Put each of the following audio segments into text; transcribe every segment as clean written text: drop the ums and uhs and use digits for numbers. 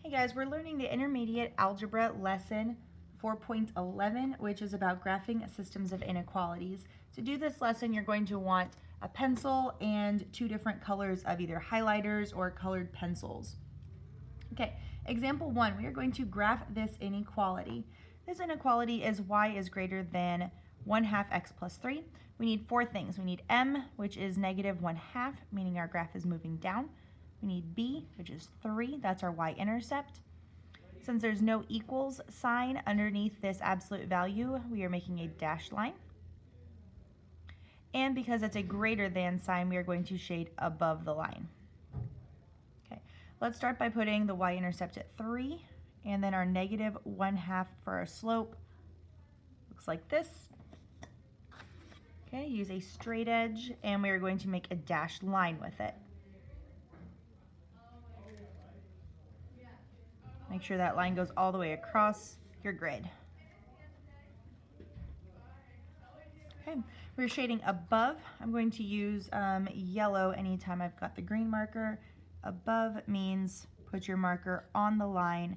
Hey guys, we're learning the intermediate algebra lesson 4.11, which is about graphing systems of inequalities. To do this lesson, you're going to want a pencil and two different colors of either highlighters or colored pencils. Okay, example 1, we are going to graph this inequality. This inequality is y is greater than 1/2 x plus 3. We need four things. We need m, which is negative 1/2, meaning our graph is moving down. We need b, which is 3, that's our y-intercept. Since there's no equals sign underneath this absolute value, we are making a dashed line. And because it's a greater than sign, we are going to shade above the line. Okay, let's start by putting the y-intercept at 3, and then our negative 1/2 for our slope looks like this. Okay, use a straight edge, and we are going to make a dashed line with it. Make sure that line goes all the way across your grid. Okay, we're shading above. I'm going to use yellow anytime I've got the green marker. Above means put your marker on the line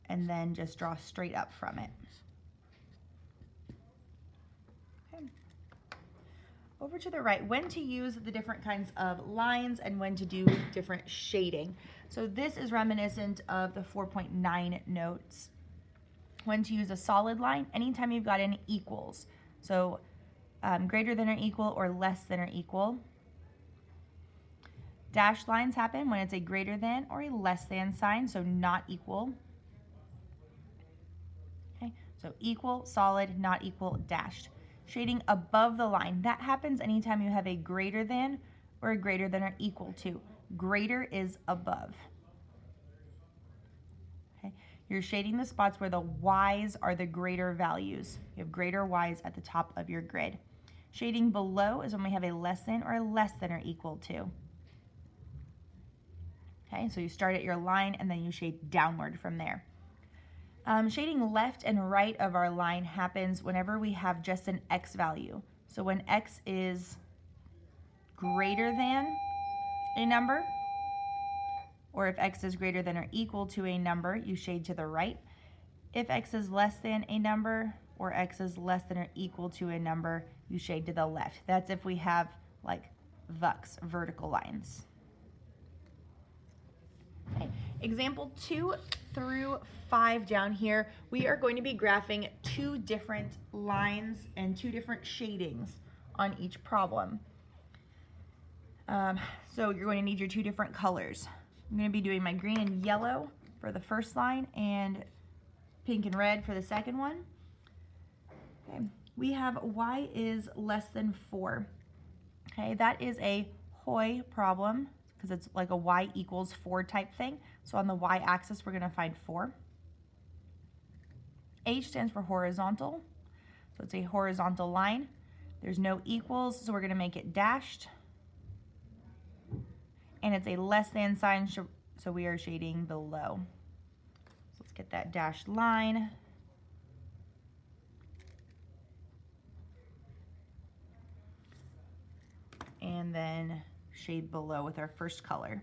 and then just draw straight up from it. Okay. Over to the right, when to use the different kinds of lines and when to do different shading. So this is reminiscent of the 4.9 notes. When to use a solid line, anytime you've got an equals. So greater than or equal or less than or equal. Dashed lines happen when it's a greater than or a less than sign, so not equal. Okay, so equal, solid, not equal, dashed. Shading above the line, that happens anytime you have a greater than or a greater than or equal to. Greater is above. Okay, you're shading the spots where the y's are the greater values. You have greater y's at the top of your grid. Shading below is when we have a less than or less than or equal to. Okay, so you start at your line and then you shade downward from there. Shading left and right of our line happens whenever we have just an x value. So when x is greater than a number, or if x is greater than or equal to a number, you shade to the right. If x is less than a number, or x is less than or equal to a number, you shade to the left. That's if we have like VUX, vertical lines. Okay. Example 2 through 5 down here, we are going to be graphing two different lines and two different shadings on each problem. So you're going to need your two different colors. I'm going to be doing my green and yellow for the first line and pink and red for the second one. Okay. We have y is less than 4. Okay, that is a Hoy problem because it's like a y equals 4 type thing. So on the y-axis, we're going to find 4. H stands for horizontal, so it's a horizontal line. There's no equals, so we're going to make it dashed. And it's a less than sign, so we are shading below. So let's get that dashed line. And then shade below with our first color.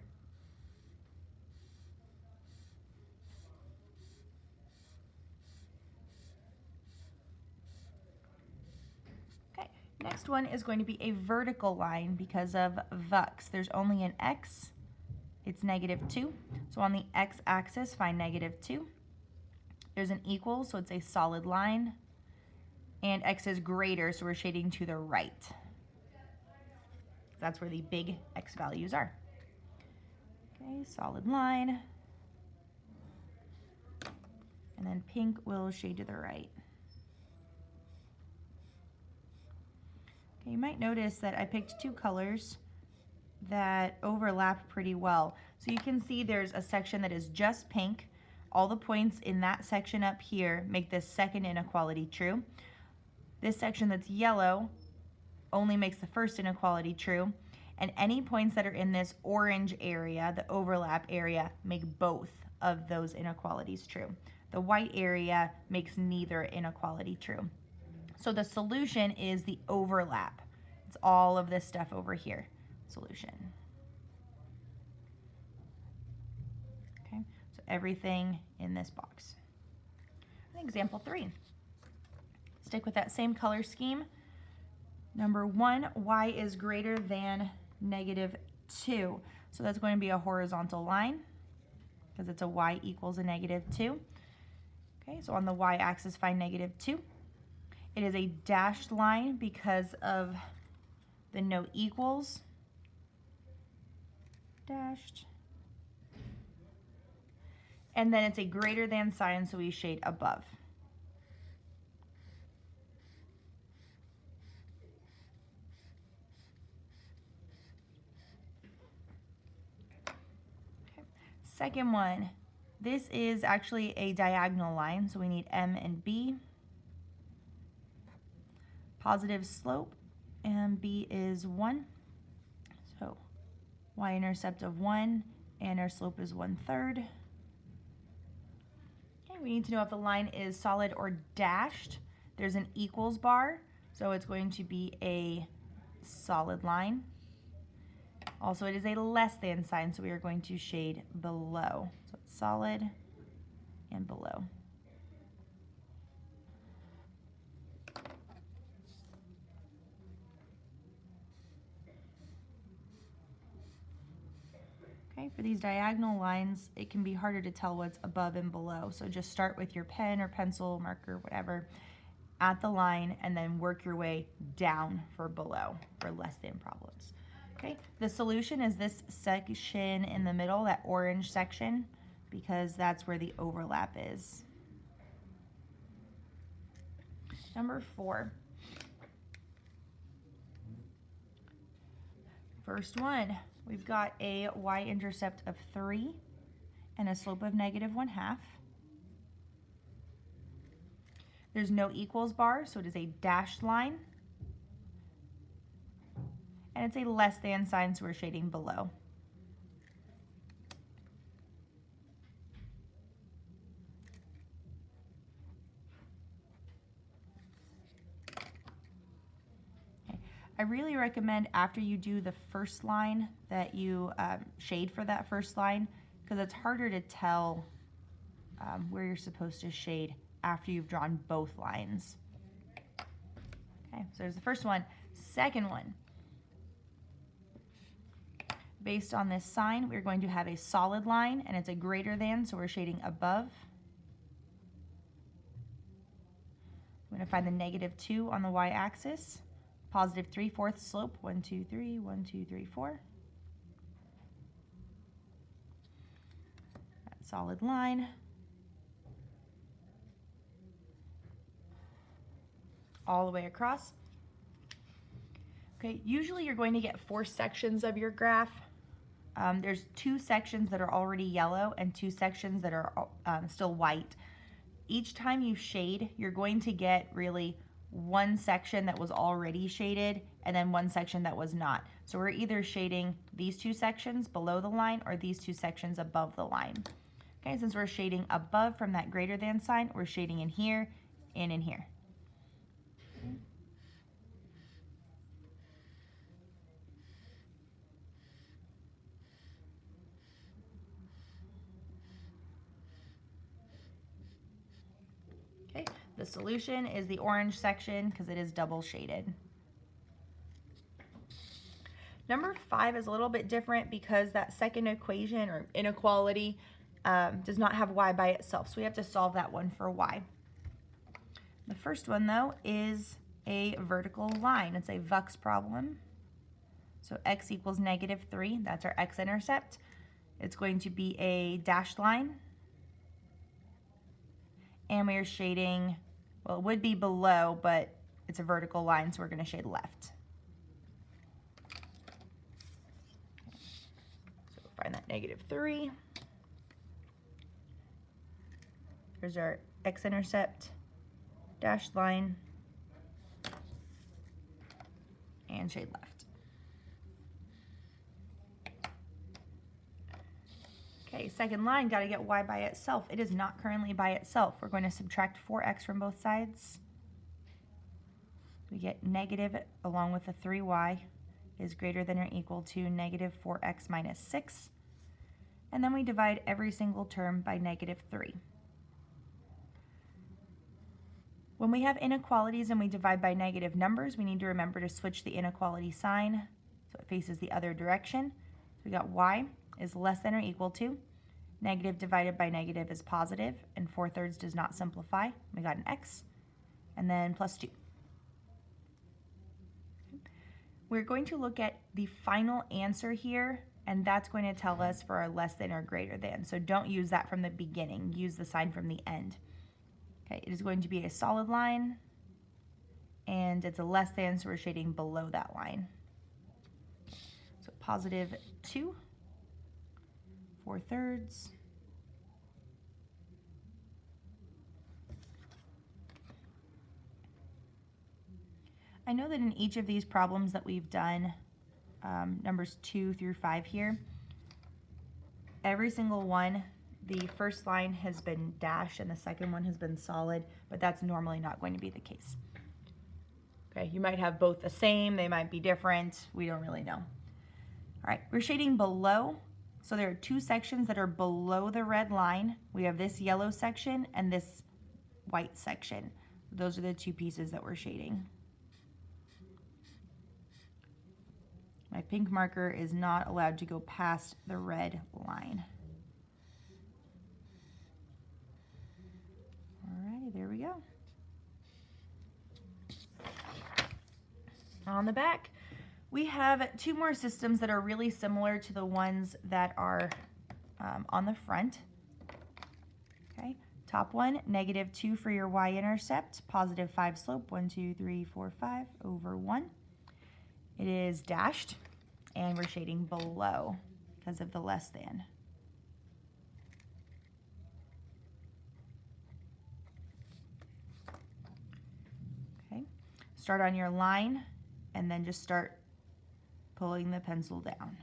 Okay, next one is going to be a vertical line because of VUX. There's only an x, it's -2. So on the x-axis, find -2. There's an equal, so it's a solid line. And x is greater, so we're shading to the right. That's where the big x values are. Okay, solid line. And then pink will shade to the right. Okay, you might notice that I picked two colors that overlap pretty well. So you can see there's a section that is just pink. All the points in that section up here make this second inequality true. This section that's yellow only makes the first inequality true, and any points that are in this orange area, the overlap area, make both of those inequalities true. The white area makes neither inequality true. So the solution is the overlap. It's all of this stuff over here. Solution. Okay, so everything in this box. Example 3. Stick with that same color scheme. Number 1, y is greater than -2. So that's going to be a horizontal line because it's a y equals a -2. Okay, so on the y-axis, find -2. It is a dashed line because of the note equals. Dashed. And then it's a greater than sign, so we shade above. Okay. Second one, this is actually a diagonal line, so we need M and B. Positive slope, and B is 1. So y-intercept of 1, and our slope is 1/3. Okay, we need to know if the line is solid or dashed. There's an equals bar, so it's going to be a solid line. Also, it is a less than sign, so we are going to shade below. So it's solid and below. Okay, for these diagonal lines, it can be harder to tell what's above and below. So just start with your pen or pencil, marker, whatever, at the line, and then work your way down for below for less than problems. Okay, the solution is this section in the middle, that orange section, because that's where the overlap is. Number 4. First one, we've got a y-intercept of 3 and a slope of -1/2. There's no equals bar, so it is a dashed line. And it's a less than sign, so we're shading below. Okay. I really recommend after you do the first line that you shade for that first line, because it's harder to tell where you're supposed to shade after you've drawn both lines. Okay, so there's the first one. Second one. Based on this sign, we're going to have a solid line, and it's a greater than, so we're shading above. I'm going to find the -2 on the y-axis. Positive 3/4 slope, 1, 2, 3, 1, 2, 3, 4. That solid line. All the way across. Okay, usually you're going to get 4 sections of your graph. There's 2 sections that are already yellow and 2 sections that are still white. Each time you shade, you're going to get really 1 section that was already shaded and then 1 section that was not. So we're either shading these 2 sections below the line or these 2 sections above the line. Okay, since we're shading above from that greater than sign, we're shading in here and in here. The solution is the orange section because it is double shaded. Number 5 is a little bit different because that second equation or inequality does not have y by itself. So we have to solve that one for y. The first one, though, is a vertical line. It's a Vux problem. So x equals -3. That's our x-intercept. It's going to be a dashed line. And we are shading, well, it would be below, but it's a vertical line, so we're going to shade left. So we'll find that -3. There's our x-intercept, dashed line, and shade left. Okay, second line, got to get y by itself. It is not currently by itself. We're going to subtract 4x from both sides. We get negative along with the 3y is greater than or equal to -4x minus 6. and then we divide every single term by -3. When we have inequalities and we divide by negative numbers, we need to remember to switch the inequality sign so it faces the other direction. So we got y is less than or equal to, negative divided by negative is positive, and 4/3 does not simplify. We got an x, and then plus 2. We're going to look at the final answer here, and that's going to tell us for our less than or greater than. So don't use that from the beginning. Use the sign from the end. Okay, it is going to be a solid line, and it's a less than, so we're shading below that line. So +2, 4/3. I know that in each of these problems that we've done, numbers 2 through 5 here, every single one, the first line has been dashed and the second one has been solid, but that's normally not going to be the case. Okay, you might have both the same, they might be different, we don't really know. All right, we're shading below, so there are two sections that are below the red line. We have this yellow section and this white section. Those are the two pieces that we're shading. My pink marker is not allowed to go past the red line. Alrighty, there we go. On the back, we have two more systems that are really similar to the ones that are on the front. Okay, top one, -2 for your y-intercept, +5 slope, 1, 2, 3, 4, 5 over 1. It is dashed, and we're shading below because of the less than. Okay, start on your line, and then just start pulling the pencil down.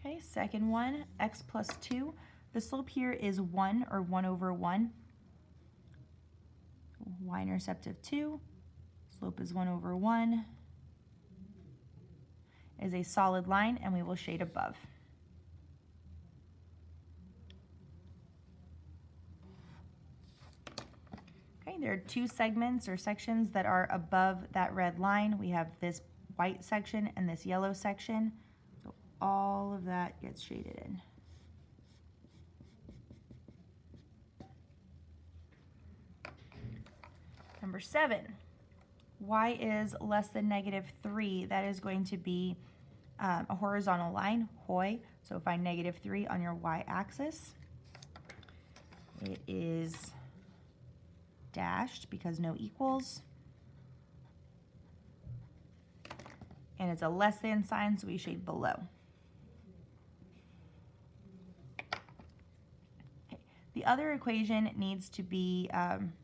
Okay, second one, x plus 2. The slope here is 1 or 1 over 1. Y-intercept of 2, slope is 1 over 1. Is a solid line, and we will shade above. Okay, there are two segments or sections that are above that red line. We have this white section and this yellow section. So all of that gets shaded in. Number 7, y is less than -3. That is going to be a horizontal line, hoi. So find -3 on your y-axis. It is dashed because no equals. And it's a less than sign, so we shade below. Okay. The other equation needs to be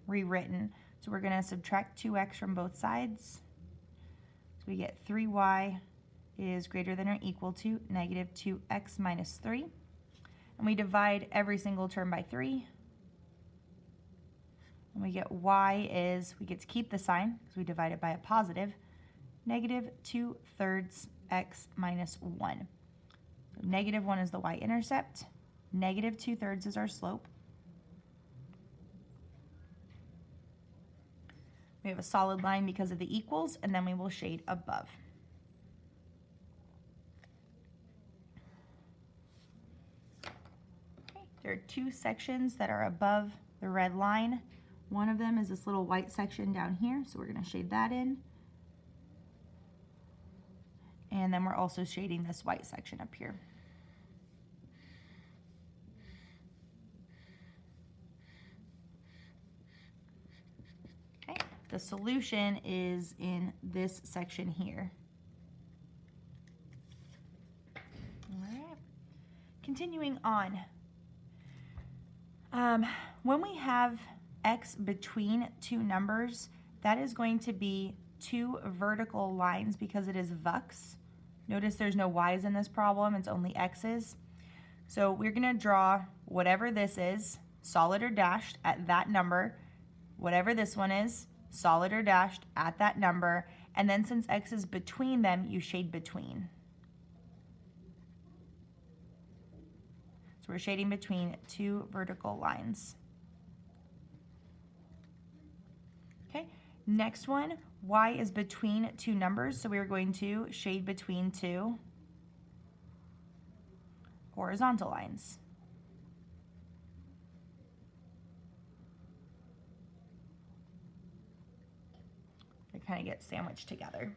rewritten. So we're going to subtract 2x from both sides. So we get 3y is greater than or equal to -2x minus 3. And we divide every single term by 3. And we get y is, we get to keep the sign because we divide it by a positive, -2/3 x minus 1. So -1 is the y-intercept, -2/3 is our slope. We have a solid line because of the equals, and then we will shade above. Okay, there are two sections that are above the red line. One of them is this little white section down here, so we're going to shade that in. And then we're also shading this white section up here. Okay, the solution is in this section here. All right, continuing on. When we have x between two numbers, that is going to be two vertical lines because it is vux. Notice there's no y's in this problem, it's only x's. So we're going to draw whatever this is, solid or dashed, at that number, whatever this one is, solid or dashed at that number, and then since X is between them, you shade between. So we're shading between two vertical lines. Okay, next one, Y is between two numbers, so we're going to shade between two horizontal lines. They kind of get sandwiched together.